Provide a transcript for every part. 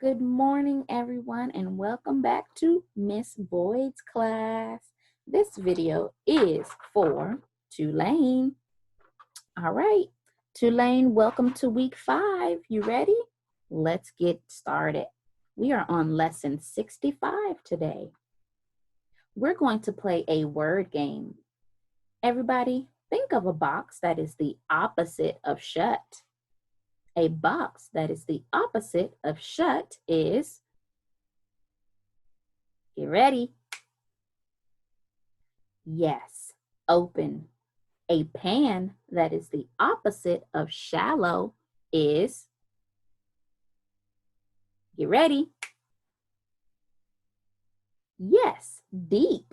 Good morning, everyone, and welcome back to Miss Boyd's class. This video is for Tulane. All right, Tulane, welcome to week 5. You ready? Let's get started. We are on lesson 65 today. We're going to play a word game. Everybody, think of a box that is the opposite of shut. A box that is the opposite of shut is, get ready. Yes, open. A pan that is the opposite of shallow is, get ready. Yes, deep.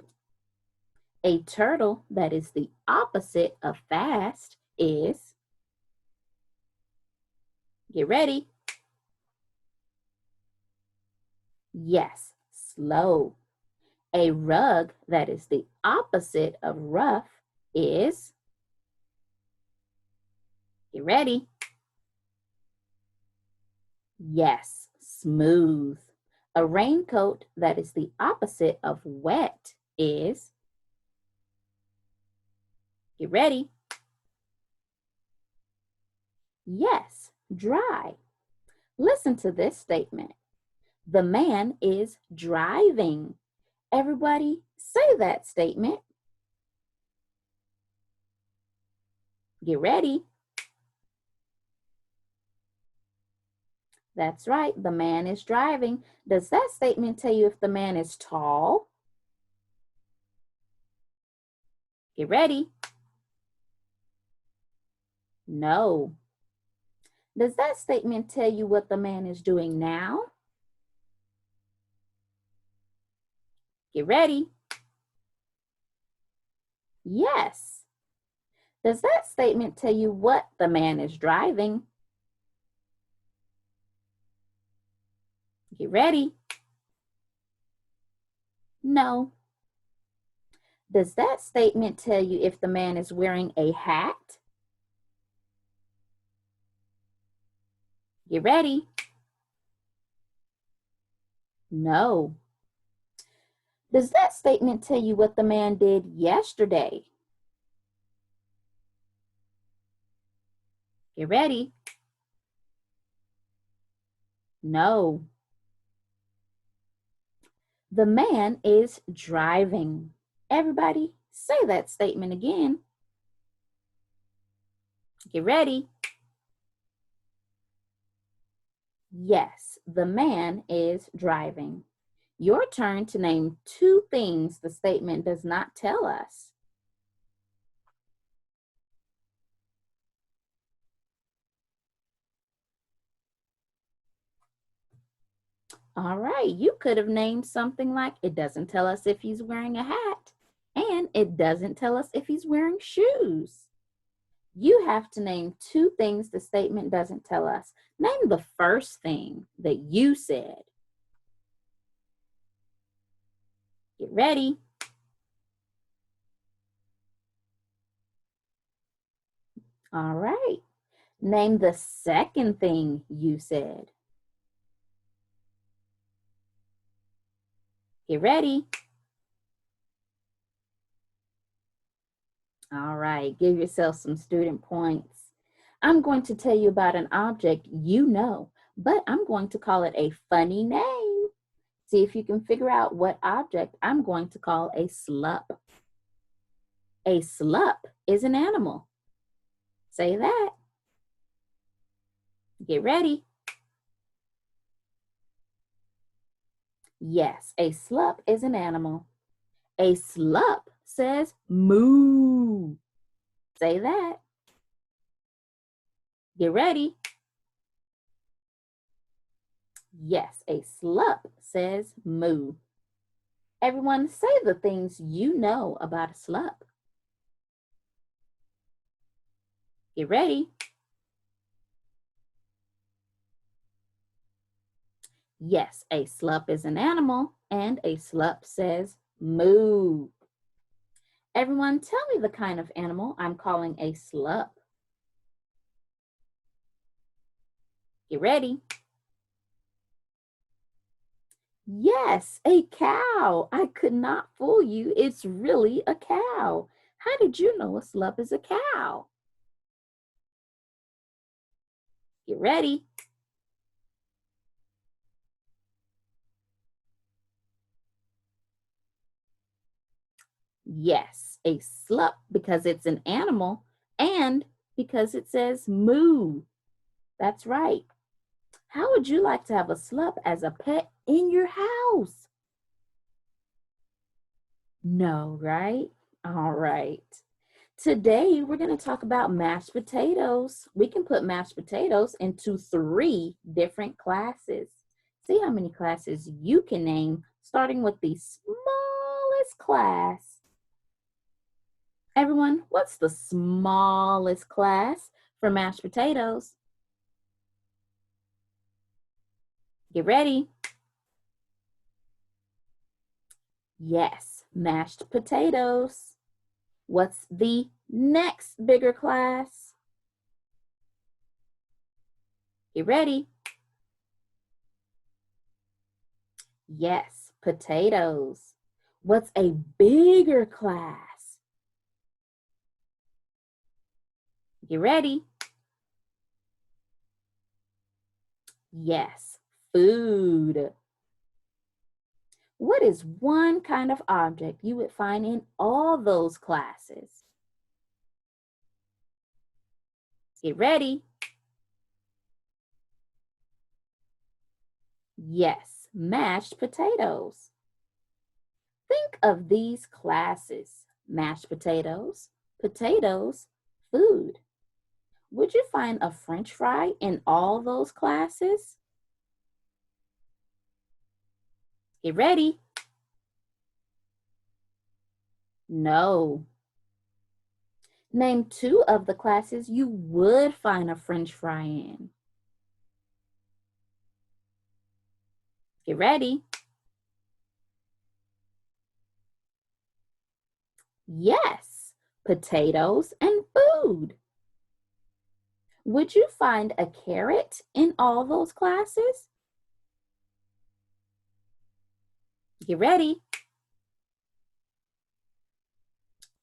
A turtle that is the opposite of fast is, get ready. Yes, slow. A rug that is the opposite of rough is, get ready. Yes, smooth. A raincoat that is the opposite of wet is, get ready. Yes, dry. Listen to this statement. The man is driving. Everybody say that statement. Get ready. That's right, the man is driving. Does that statement tell you if the man is tall? Get ready. No. Does that statement tell you what the man is doing now? Get ready. Yes. Does that statement tell you what the man is driving? Get ready. No. Does that statement tell you if the man is wearing a hat? Get ready. No. Does that statement tell you what the man did yesterday? Get ready. No. The man is driving. Everybody, say that statement again. Get ready. Yes, the man is driving. Your turn to name 2 things the statement does not tell us. All right, you could have named something like, it doesn't tell us if he's wearing a hat, and it doesn't tell us if he's wearing shoes. You have to name 2 things the statement doesn't tell us. Name the first thing that you said. Get ready. All right. Name the second thing you said. Get ready. All right, give yourself some student points. I'm going to tell you about an object you know, but I'm going to call it a funny name. See if you can figure out what object I'm going to call a slup. A slup is an animal. Say that. Get ready. Yes, a slup is an animal. A slup says moo. Say that. Get ready. Yes, a slup says moo. Everyone say the things you know about a slup. Get ready. Yes, a slup is an animal, and a slup says moo. Everyone tell me the kind of animal I'm calling a slup. Get ready. Yes, a cow. I could not fool you. It's really a cow. How did you know a slug is a cow? Get ready. Yes, a slug because it's an animal and because it says moo. That's right. How would you like to have a slug as a pet in your house? No, right? All right. Today, we're going to talk about mashed potatoes. We can put mashed potatoes into 3 different classes. See how many classes you can name, starting with the smallest class. Everyone, what's the smallest class for mashed potatoes? Get ready. Yes, mashed potatoes. What's the next bigger class? Get ready. Yes, potatoes. What's a bigger class? Get ready. Yes, food. What is one kind of object you would find in all those classes? Get ready. Yes, mashed potatoes. Think of these classes: mashed potatoes, potatoes, food. Would you find a French fry in all those classes? Get ready. No. Name 2 of the classes you would find a French fry in. Get ready. Yes, potatoes and food. Would you find a carrot in all those classes? Get ready.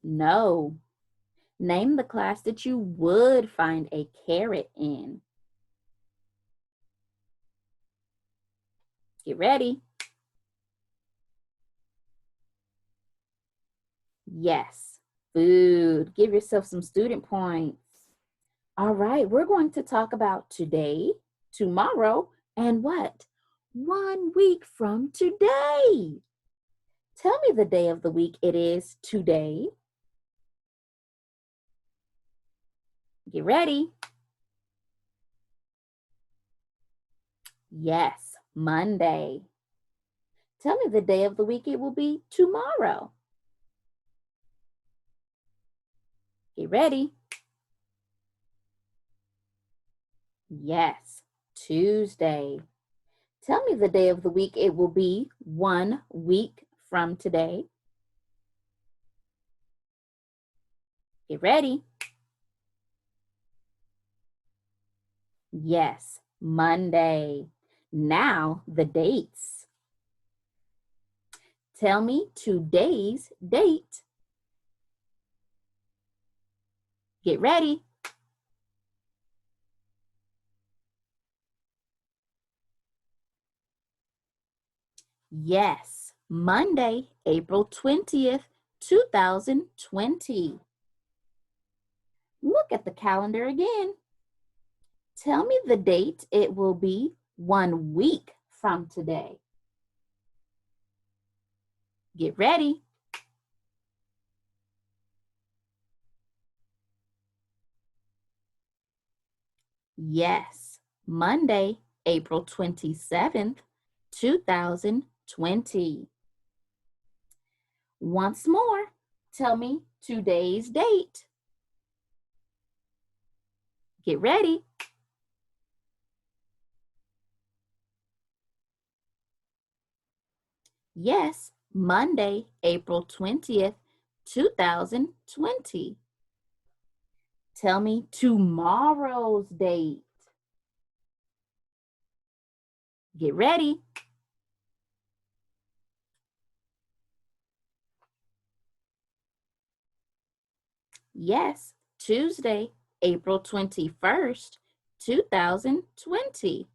No. Name the class that you would find a carrot in. Get ready. Yes, food. Give yourself some student points. All right, we're going to talk about today, tomorrow, and what? 1 week from today. Tell me the day of the week it is today. Get ready. Yes, Monday. Tell me the day of the week it will be tomorrow. Get ready. Yes, Tuesday. Tell me the day of the week it will be 1 week from today. Get ready. Yes, Monday. Now the dates. Tell me today's date. Get ready. Yes, Monday, April 20th, 2020. Look at the calendar again. Tell me the date it will be 1 week from today. Get ready. Yes, Monday, April 27th, 2020. Once more, tell me today's date. Get ready. Yes, Monday, April 20th, 2020. Tell me tomorrow's date. Get ready. Yes, Tuesday, April 21st, 2020.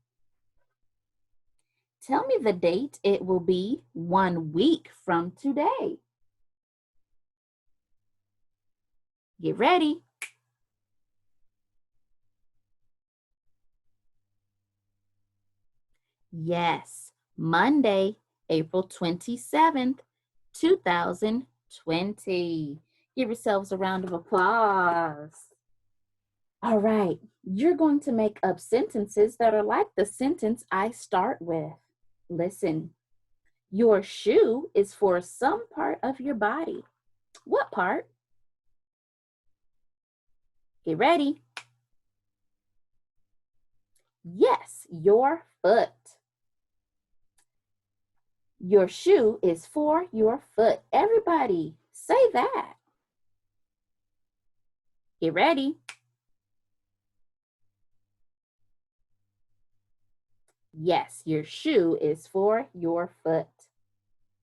Tell me the date it will be 1 week from today. Get ready. Yes, Monday, April 27th, 2020. Give yourselves a round of applause. All right, you're going to make up sentences that are like the sentence I start with. Listen, your shoe is for some part of your body. What part? Get ready. Yes, your foot. Your shoe is for your foot. Everybody, say that. Get ready. Yes, your shoe is for your foot.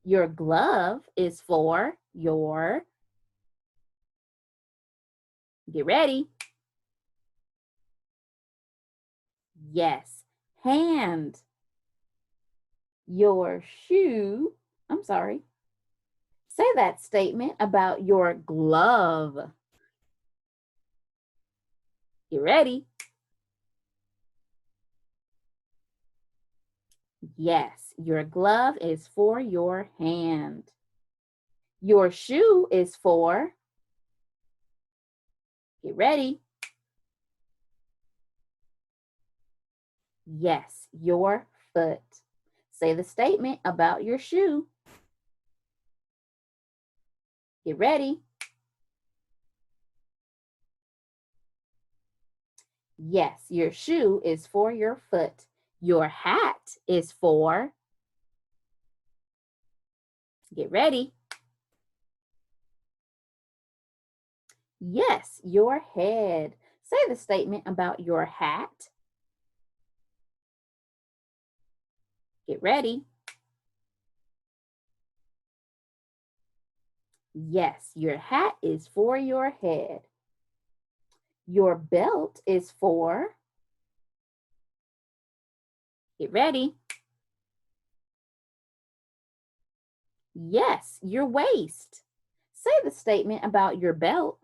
Your glove is for your, get ready. Yes, hand. Your shoe, I'm sorry. Say that statement about your glove. Get ready. Yes, your glove is for your hand. Your shoe is for, get ready. Yes, your foot. Say the statement about your shoe. Get ready. Yes, your shoe is for your foot. Your hat is for, get ready. Yes, your head. Say the statement about your hat. Get ready. Yes, your hat is for your head. Your belt is for, get ready. Yes, your waist. Say the statement about your belt.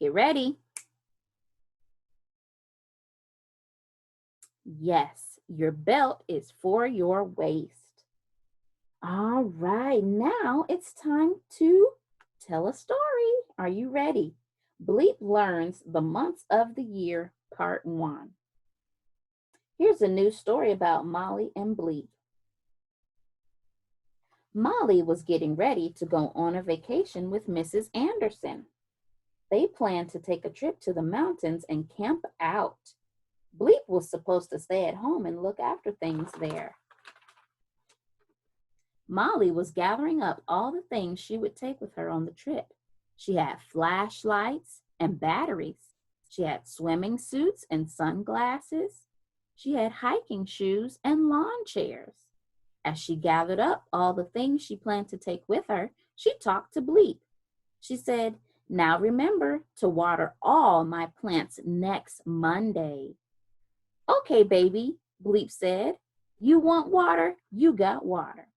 Get ready. Yes, your belt is for your waist. All right, now it's time to tell a story. Are you ready? Bleep learns the months of the year, part 1. Here's a new story about Molly and Bleep. Molly was getting ready to go on a vacation with Mrs. Anderson. They planned to take a trip to the mountains and camp out. Bleep was supposed to stay at home and look after things there. Molly was gathering up all the things she would take with her on the trip. She had flashlights and batteries. She had swimming suits and sunglasses. She had hiking shoes and lawn chairs. As she gathered up all the things she planned to take with her, she talked to Bleep. She said, "Now remember to water all my plants next Monday." "Okay, baby," Bleep said. "You want water? You got water."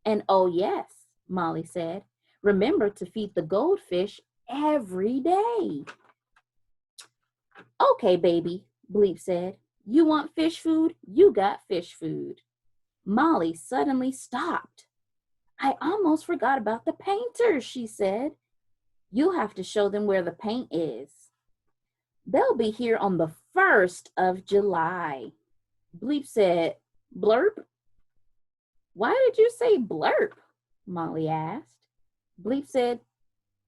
"And oh yes," Molly said, "remember to feed the goldfish every day." "Okay, baby," Bleep said. "You want fish food? You got fish food." Molly suddenly stopped. "I almost forgot about the painters," she said. "You'll have to show them where the paint is." "They'll be here on the 1st of July." Bleep said, "Blurp?" "Why did you say blurp?" Molly asked. Bleep said,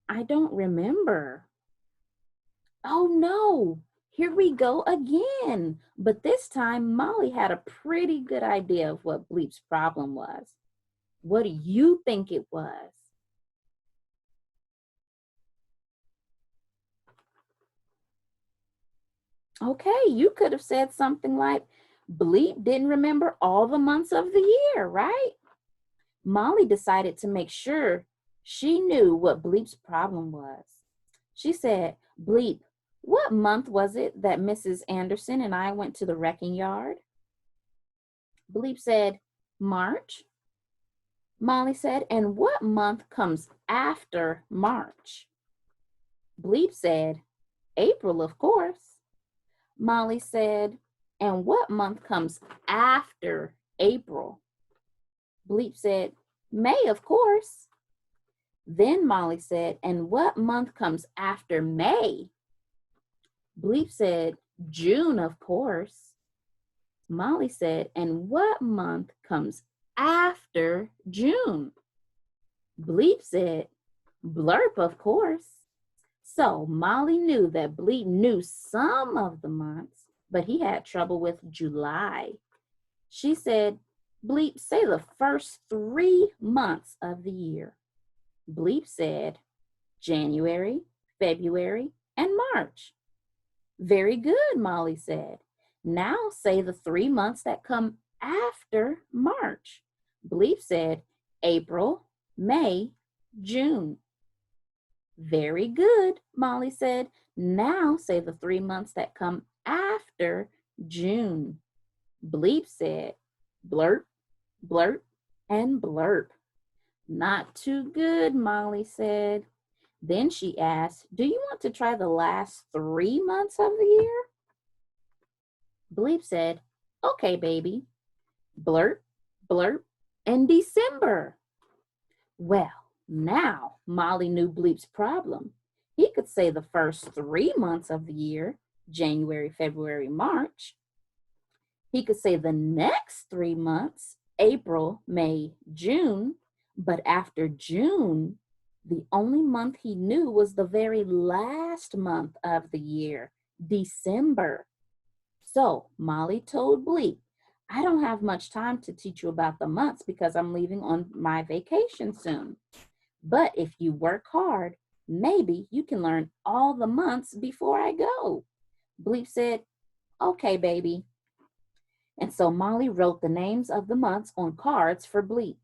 "I don't remember." "Oh no, here we go again." But this time Molly had a pretty good idea of what Bleep's problem was. What do you think it was? Okay, you could have said something like, Bleep didn't remember all the months of the year, right? Molly decided to make sure She knew what Bleep's problem was. She said, Bleep, what month was it that Mrs. Anderson and I went to the wrecking yard? Bleep said, March. Molly said, and what month comes after March? Bleep said, April, of course. Molly said, and what month comes after April? Bleep said, May, of course. Then Molly said, and what month comes after May? Bleep said, June, of course. Molly said, and what month comes after June? Bleep said, Blurp, of course. So Molly knew that Bleep knew some of the months, but he had trouble with July. She said, Bleep, say the first 3 months of the year. Bleep said, January, February, and March. Very good, Molly said. Now say the 3 months that come after March. Bleep said, April, May, June. Very good, Molly said. Now say the 3 months that come after June. Bleep said, blurp, blurp, and blurp. Not too good, Molly said. Then she asked, do you want to try the last 3 months of the year? Bleep said, okay, baby. Blurp, blurp, and December. Well, now Molly knew Bleep's problem. He could say the first 3 months of the year, January, February, March. He could say the next 3 months, April, May, June. But after June, the only month he knew was the very last month of the year, December. So Molly told Bleep, I don't have much time to teach you about the months because I'm leaving on my vacation soon. But if you work hard, maybe you can learn all the months before I go. Bleep said, okay, baby. And so Molly wrote the names of the months on cards for Bleep.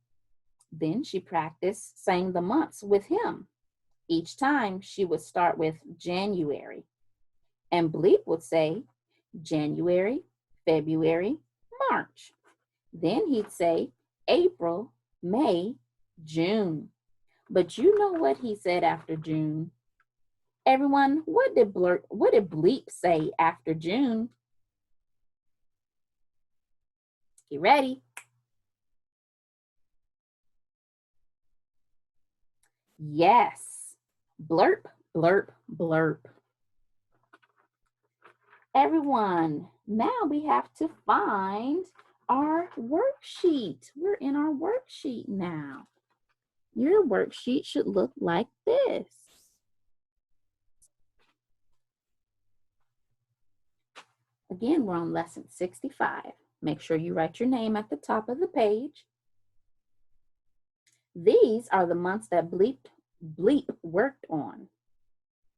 Then she practiced saying the months with him. Each time she would start with January. And Bleep would say January, February, March. Then he'd say April, May, June. But you know what he said after June? Everyone, what did Bleep say after June? Get ready. Yes. Blurp, blurp, blurp. Everyone, now we have to find our worksheet. We're in our worksheet now. Your worksheet should look like this. Again, we're on lesson 65. Make sure you write your name at the top of the page. These are the months that Bleep worked on.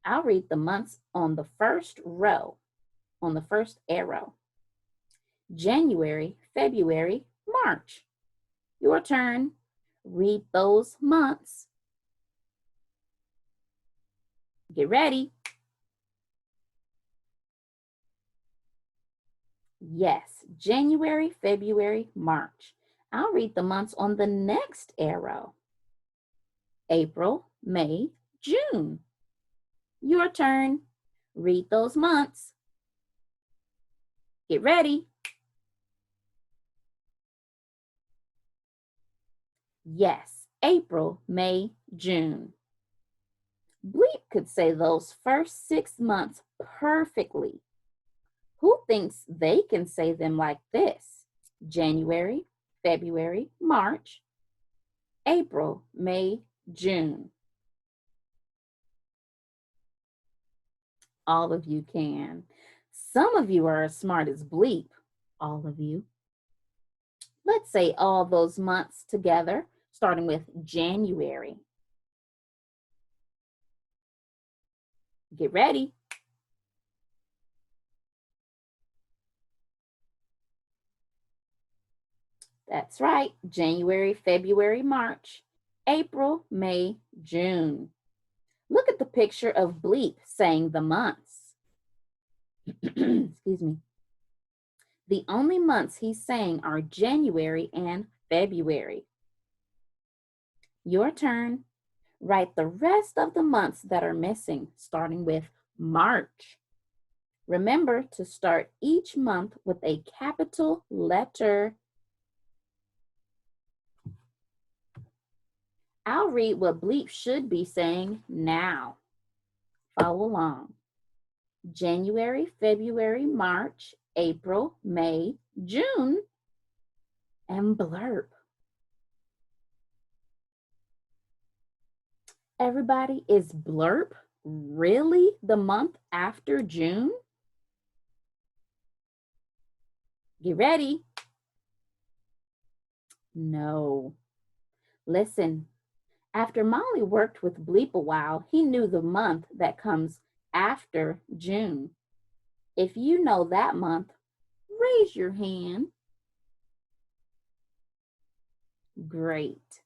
I'll read the months on the first row, on the first arrow. January, February, March. Your turn. Read those months. Get ready. Yes, January, February, March. I'll read the months on the next arrow. April, May, June. Your turn. Read those months. Get ready. Yes, April, May, June. Bleep could say those first 6 months perfectly. Who thinks they can say them like this? January, February, March, April, May, June. All of you can. Some of you are as smart as Bleep. All of you. Let's say all those months together, starting with January. Get ready. That's right, January, February, March, April, May, June. Look at the picture of Bleep saying the months. Excuse me. The only months he's saying are January and February. Your turn. Write the rest of the months that are missing, starting with March. Remember to start each month with a capital letter. I'll read what Bleep should be saying now. Follow along. January, February, March, April, May, June, and blurb. Everybody, is blurb really the month after June? Get ready. No. Listen, after Molly worked with Bleep a while, he knew the month that comes after June. If you know that month, raise your hand. Great.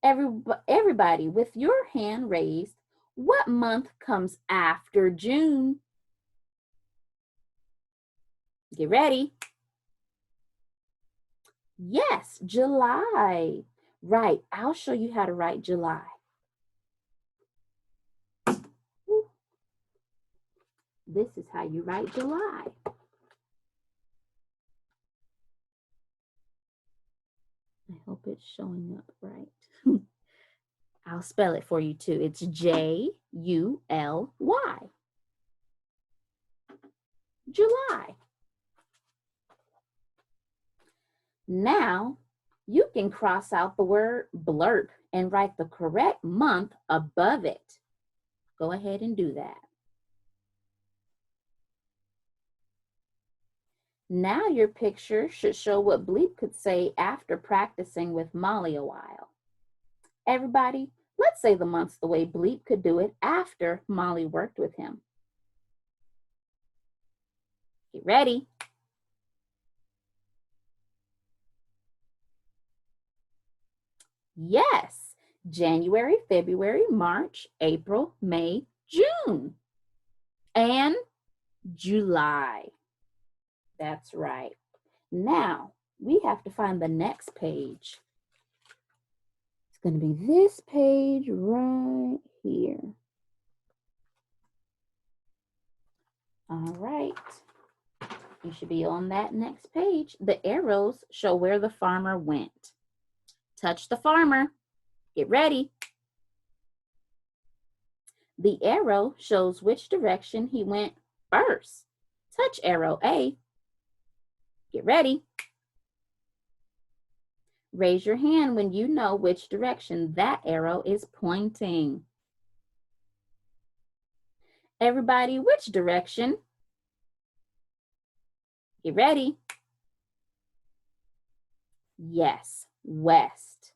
Everybody, with your hand raised, what month comes after June? Get ready. Yes, July. Right, I'll show you how to write July. This is how you write July. I hope it's showing up right. I'll spell it for you too. It's July. July. Now, you can cross out the word blurb and write the correct month above it. Go ahead and do that. Now your picture should show what Bleep could say after practicing with Molly a while. Everybody, let's say the months the way Bleep could do it after Molly worked with him. Get ready. Yes, January, February, March, April, May, June, and July. That's right. Now, we have to find the next page. It's going to be this page right here. All right. You should be on that next page. The arrows show where the farmer went. Touch the farmer. Get ready. The arrow shows which direction he went first. Touch arrow A. Get ready. Raise your hand when you know which direction that arrow is pointing. Everybody, which direction? Get ready. Yes, west.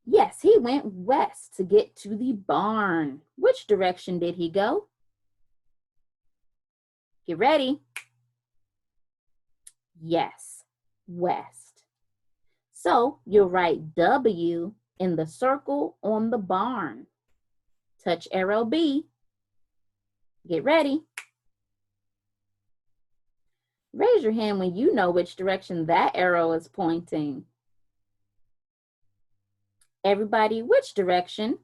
Yes, he went west to get to the barn. Which direction did he go? Get ready. Yes, west. So you'll write W in the circle on the barn. Touch arrow B. Get ready. Raise your hand when you know which direction that arrow is pointing. Everybody, which direction?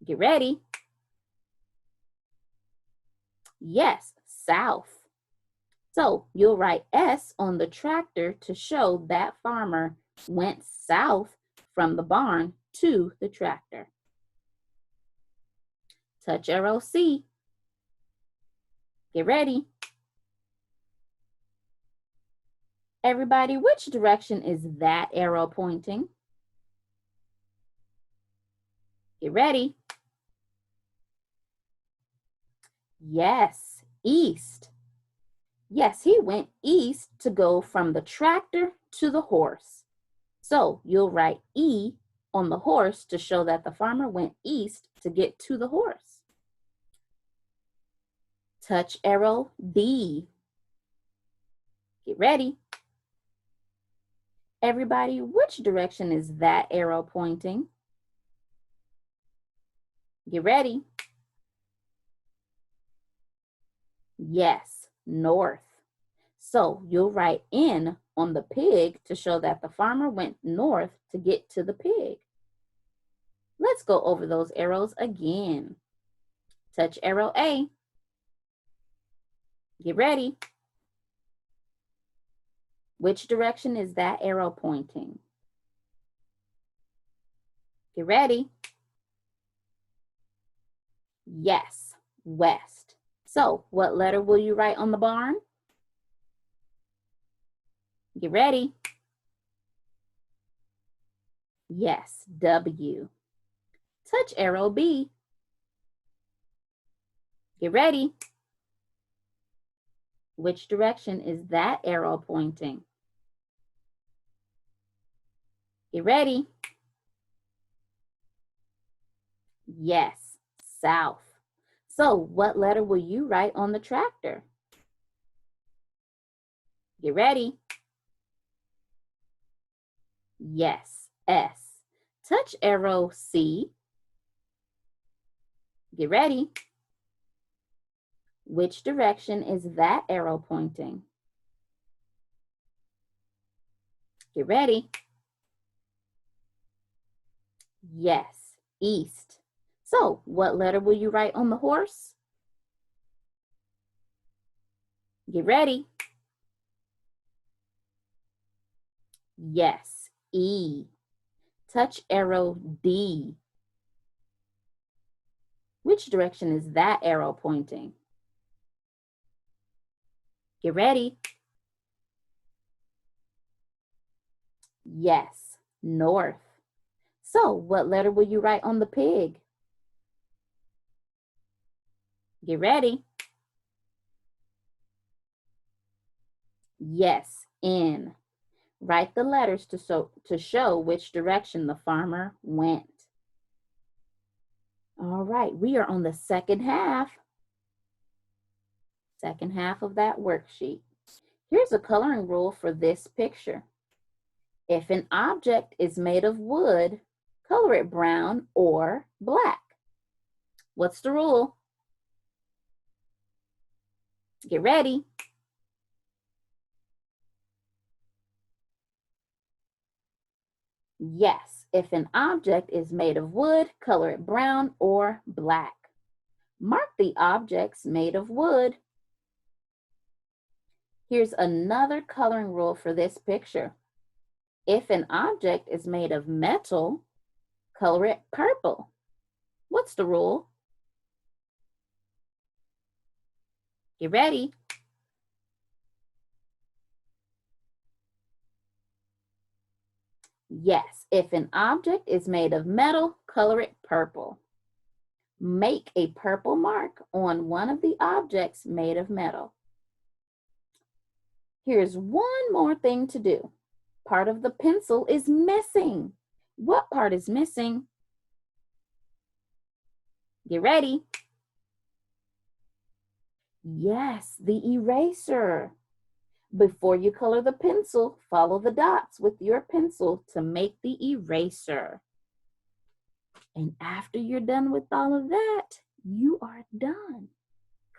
Get ready. Yes, south. So you'll write S on the tractor to show that farmer went south from the barn to the tractor. Touch arrow C. Get ready. Everybody, which direction is that arrow pointing? Get ready. Yes, east. Yes, he went east to go from the tractor to the horse. So you'll write E on the horse to show that the farmer went east to get to the horse. Touch arrow D. Get ready. Everybody, which direction is that arrow pointing? Get ready. Yes, north. So you'll write N on the pig to show that the farmer went north to get to the pig. Let's go over those arrows again. Touch arrow A. Get ready. Which direction is that arrow pointing? Get ready. Yes, west. So what letter will you write on the barn? Get ready. Yes, W. Touch arrow B. Get ready. Which direction is that arrow pointing? Get ready. Yes, south. So what letter will you write on the tractor? Get ready. Yes, S. Touch arrow C. Get ready. Which direction is that arrow pointing? Get ready. Yes, east. So what letter will you write on the horse? Get ready. Yes, E. Touch arrow D. Which direction is that arrow pointing? Get ready. Yes, north. So what letter will you write on the pig? Get ready. Yes, N. Write the letters to show which direction the farmer went. All right, we are on the second half of that worksheet. Here's a coloring rule for this picture. If an object is made of wood, color it brown or black. What's the rule? Get ready. Yes, if an object is made of wood, color it brown or black. Mark the objects made of wood. Here's another coloring rule for this picture. If an object is made of metal, color it purple. What's the rule? Get ready. Yes, if an object is made of metal, color it purple. Make a purple mark on one of the objects made of metal. Here's one more thing to do. Part of the pencil is missing. What part is missing? Get ready. Yes, the eraser. Before you color the pencil, follow the dots with your pencil to make the eraser. And after you're done with all of that, you are done.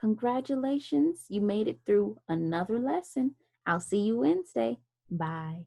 Congratulations, you made it through another lesson. I'll see you Wednesday. Bye.